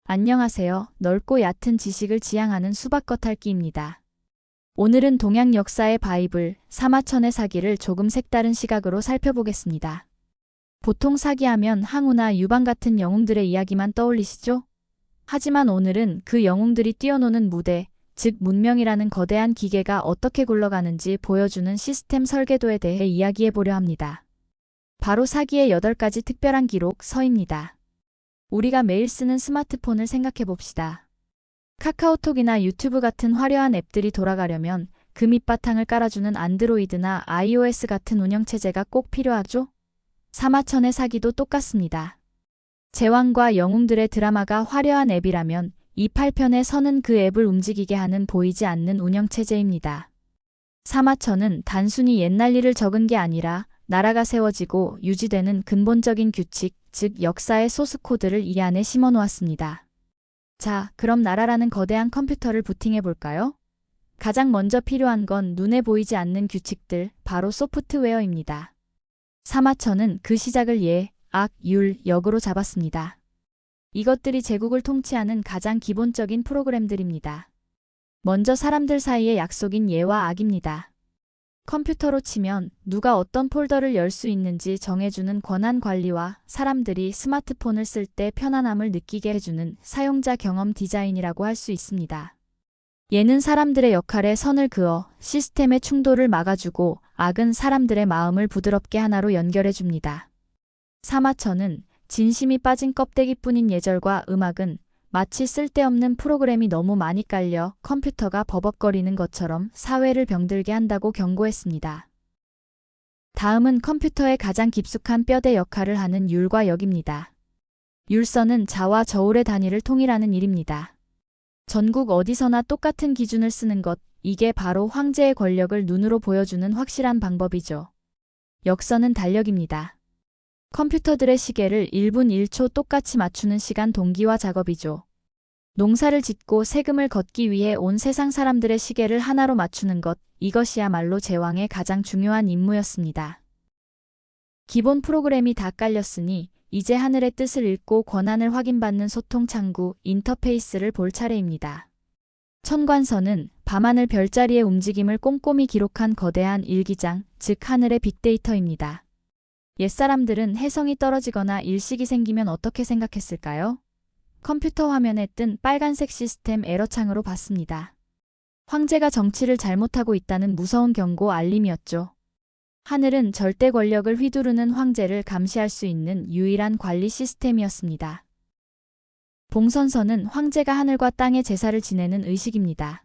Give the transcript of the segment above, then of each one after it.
안녕하세요. 넓고 얕은 지식을 지향하는 수박겉핥기입니다. 오늘은 동양 역사의 바이블, 사마천의 사기를 조금 색다른 시각으로 살펴보겠습니다. 보통 사기하면 항우나 유방 같은 영웅들의 이야기만 떠올리시죠? 하지만 오늘은 그 영웅들이 뛰어노는 무대, 즉 문명이라는 거대한 기계가 어떻게 굴러가는지 보여주는 시스템 설계도에 대해 이야기해보려 합니다. 바로 사기의 8가지 특별한 기록 서입니다. 우리가 매일 쓰는 스마트폰을 생각해봅시다. 카카오톡이나 유튜브 같은 화려한 앱들이 돌아가려면 그 밑바탕을 깔아주는 안드로이드나 iOS 같은 운영체제가 꼭 필요하죠? 사마천의 사기도 똑같습니다. 제왕과 영웅들의 드라마가 화려한 앱이라면 이 8편의 선은 그 앱을 움직이게 하는 보이지 않는 운영체제입니다. 사마천은 단순히 옛날 일을 적은 게 아니라 나라가 세워지고 유지되는 근본적인 규칙, 즉 역사의 소스코드를 이 안에 심어놓았습니다. 자, 그럼 나라라는 거대한 컴퓨터를 부팅해볼까요? 가장 먼저 필요한 건 눈에 보이지 않는 규칙들, 바로 소프트웨어입니다. 사마천은 그 시작을 예, 악, 율, 역으로 잡았습니다. 이것들이 제국을 통치하는 가장 기본적인 프로그램들입니다. 먼저 사람들 사이의 약속인 예와 악입니다. 컴퓨터로 치면 누가 어떤 폴더를 열 수 있는지 정해주는 권한 관리와 사람들이 스마트폰을 쓸 때 편안함을 느끼게 해주는 사용자 경험 디자인이라고 할 수 있습니다. 예는 사람들의 역할에 선을 그어 시스템의 충돌을 막아주고 악은 사람들의 마음을 부드럽게 하나로 연결해줍니다. 사마천은 진심이 빠진 껍데기뿐인 예절과 음악은 마치 쓸데없는 프로그램이 너무 많이 깔려 컴퓨터가 버벅거리는 것처럼 사회를 병들게 한다고 경고했습니다. 다음은 컴퓨터의 가장 깊숙한 뼈대 역할을 하는 율과 역입니다. 율서는 자와 저울의 단위를 통일하는 일입니다. 전국 어디서나 똑같은 기준을 쓰는 것, 이게 바로 황제의 권력을 눈으로 보여주는 확실한 방법이죠. 역서는 달력입니다. 컴퓨터들의 시계를 1분 1초 똑같이 맞추는 시간 동기화 작업이죠. 농사를 짓고 세금을 걷기 위해 온 세상 사람들의 시계를 하나로 맞추는 것, 이것이야말로 제왕의 가장 중요한 임무였습니다. 기본 프로그램이 다 깔렸으니 이제 하늘의 뜻을 읽고 권한을 확인받는 소통 창구, 인터페이스를 볼 차례입니다. 천관서는 밤하늘 별자리의 움직임을 꼼꼼히 기록한 거대한 일기장, 즉 하늘의 빅데이터입니다. 옛사람들은 혜성이 떨어지거나 일식이 생기면 어떻게 생각했을까요? 컴퓨터 화면에 뜬 빨간색 시스템 에러창으로 봤습니다. 황제가 정치를 잘못하고 있다는 무서운 경고 알림이었죠. 하늘은 절대 권력을 휘두르는 황제를 감시할 수 있는 유일한 관리 시스템이었습니다. 봉선서는 황제가 하늘과 땅의 제사를 지내는 의식입니다.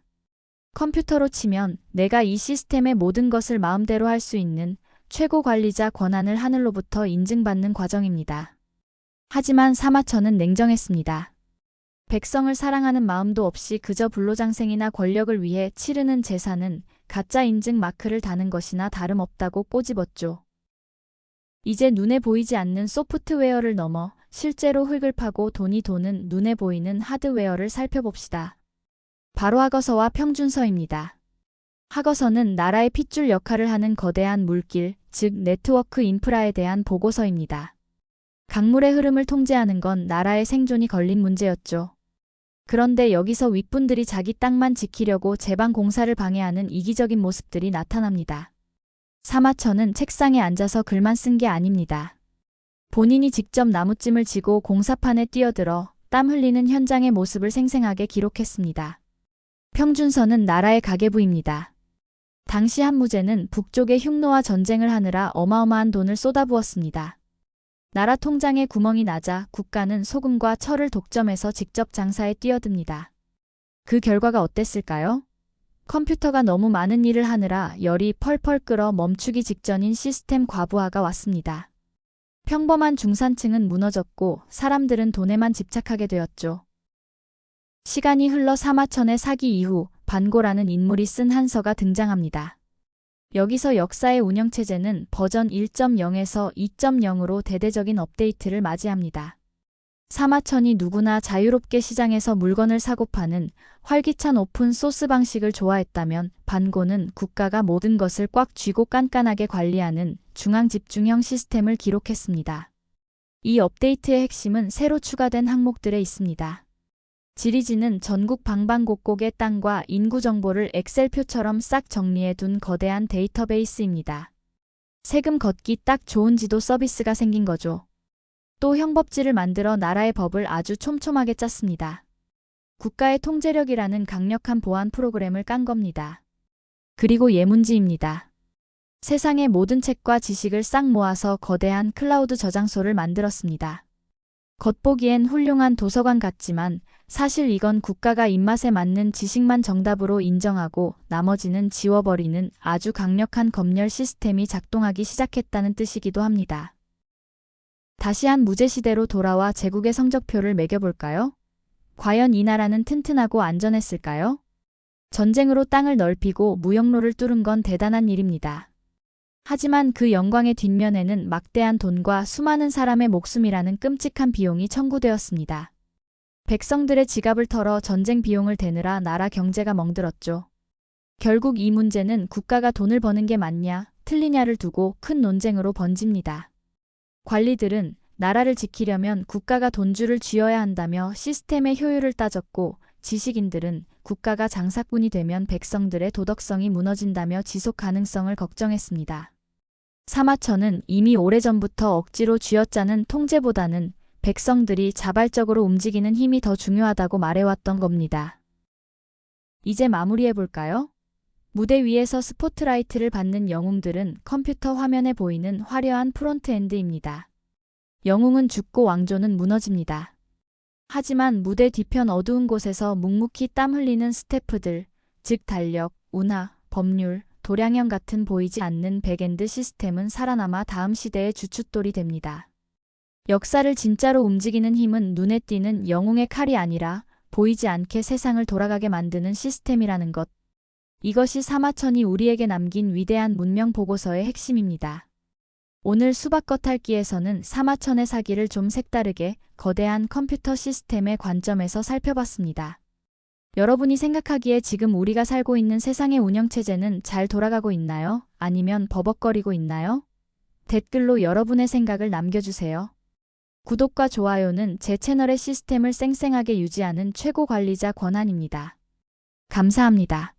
컴퓨터로 치면 내가 이 시스템의 모든 것을 마음대로 할 수 있는 최고 관리자 권한을 하늘로부터 인증받는 과정입니다. 하지만 사마천은 냉정했습니다. 백성을 사랑하는 마음도 없이 그저 불로장생이나 권력을 위해 치르는 제사는 가짜 인증 마크를 다는 것이나 다름없다고 꼬집었죠. 이제 눈에 보이지 않는 소프트웨어를 넘어 실제로 흙을 파고 돈이 도는 눈에 보이는 하드웨어를 살펴봅시다. 바로 하거서와 평준서입니다. 하거서는 나라의 핏줄 역할을 하는 거대한 물길, 즉 네트워크 인프라에 대한 보고서입니다. 강물의 흐름을 통제하는 건 나라의 생존이 걸린 문제였죠. 그런데 여기서 윗분들이 자기 땅만 지키려고 제방 공사를 방해하는 이기적인 모습들이 나타납니다. 사마천은 책상에 앉아서 글만 쓴 게 아닙니다. 본인이 직접 나무찜을 쥐고 공사판에 뛰어들어 땀 흘리는 현장의 모습을 생생하게 기록했습니다. 평준서는 나라의 가계부입니다. 당시 한무제는 북쪽의 흉노와 전쟁을 하느라 어마어마한 돈을 쏟아부었습니다. 나라 통장에 구멍이 나자 국가는 소금과 철을 독점해서 직접 장사에 뛰어듭니다. 그 결과가 어땠을까요? 컴퓨터가 너무 많은 일을 하느라 열이 펄펄 끓어 멈추기 직전인 시스템 과부하가 왔습니다. 평범한 중산층은 무너졌고 사람들은 돈에만 집착하게 되었죠. 시간이 흘러 사마천의 사기 이후 반고라는 인물이 쓴 한서가 등장합니다. 여기서 역사의 운영체제는 버전 1.0에서 2.0으로 대대적인 업데이트를 맞이합니다. 사마천이 누구나 자유롭게 시장에서 물건을 사고 파는 활기찬 오픈 소스 방식을 좋아했다면 반고는 국가가 모든 것을 꽉 쥐고 깐깐하게 관리하는 중앙 집중형 시스템을 기록했습니다. 이 업데이트의 핵심은 새로 추가된 항목들에 있습니다. 지리지는 전국 방방곡곡의 땅과 인구 정보를 엑셀표처럼 싹 정리해둔 거대한 데이터베이스입니다. 세금 걷기 딱 좋은 지도 서비스가 생긴 거죠. 또 형법지를 만들어 나라의 법을 아주 촘촘하게 짰습니다. 국가의 통제력이라는 강력한 보안 프로그램을 깐 겁니다. 그리고 예문지입니다. 세상의 모든 책과 지식을 싹 모아서 거대한 클라우드 저장소를 만들었습니다. 겉보기엔 훌륭한 도서관 같지만 사실 이건 국가가 입맛에 맞는 지식만 정답으로 인정하고 나머지는 지워버리는 아주 강력한 검열 시스템이 작동하기 시작했다는 뜻이기도 합니다. 다시 한 무제시대로 돌아와 제국의 성적표를 매겨볼까요? 과연 이 나라는 튼튼하고 안전했을까요? 전쟁으로 땅을 넓히고 무역로를 뚫은 건 대단한 일입니다. 하지만 그 영광의 뒷면에는 막대한 돈과 수많은 사람의 목숨이라는 끔찍한 비용이 청구되었습니다. 백성들의 지갑을 털어 전쟁 비용을 대느라 나라 경제가 멍들었죠. 결국 이 문제는 국가가 돈을 버는 게 맞냐, 틀리냐를 두고 큰 논쟁으로 번집니다. 관리들은 나라를 지키려면 국가가 돈줄을 쥐어야 한다며 시스템의 효율을 따졌고, 지식인들은 국가가 장사꾼이 되면 백성들의 도덕성이 무너진다며 지속 가능성을 걱정했습니다. 사마천은 이미 오래전부터 억지로 쥐어짜는 통제보다는 백성들이 자발적으로 움직이는 힘이 더 중요하다고 말해왔던 겁니다. 이제 마무리해볼까요? 무대 위에서 스포트라이트를 받는 영웅들은 컴퓨터 화면에 보이는 화려한 프론트엔드입니다. 영웅은 죽고 왕조는 무너집니다. 하지만 무대 뒤편 어두운 곳에서 묵묵히 땀 흘리는 스태프들, 즉 달력, 운하, 법률, 도량형 같은 보이지 않는 백엔드 시스템은 살아남아 다음 시대의 주춧돌이 됩니다. 역사를 진짜로 움직이는 힘은 눈에 띄는 영웅의 칼이 아니라 보이지 않게 세상을 돌아가게 만드는 시스템이라는 것. 이것이 사마천이 우리에게 남긴 위대한 문명 보고서의 핵심입니다. 오늘 수박 겉핥기에서는 사마천의 사기를 좀 색다르게 거대한 컴퓨터 시스템의 관점에서 살펴봤습니다. 여러분이 생각하기에 지금 우리가 살고 있는 세상의 운영체제는 잘 돌아가고 있나요? 아니면 버벅거리고 있나요? 댓글로 여러분의 생각을 남겨주세요. 구독과 좋아요는 제 채널의 시스템을 쌩쌩하게 유지하는 최고 관리자 권한입니다. 감사합니다.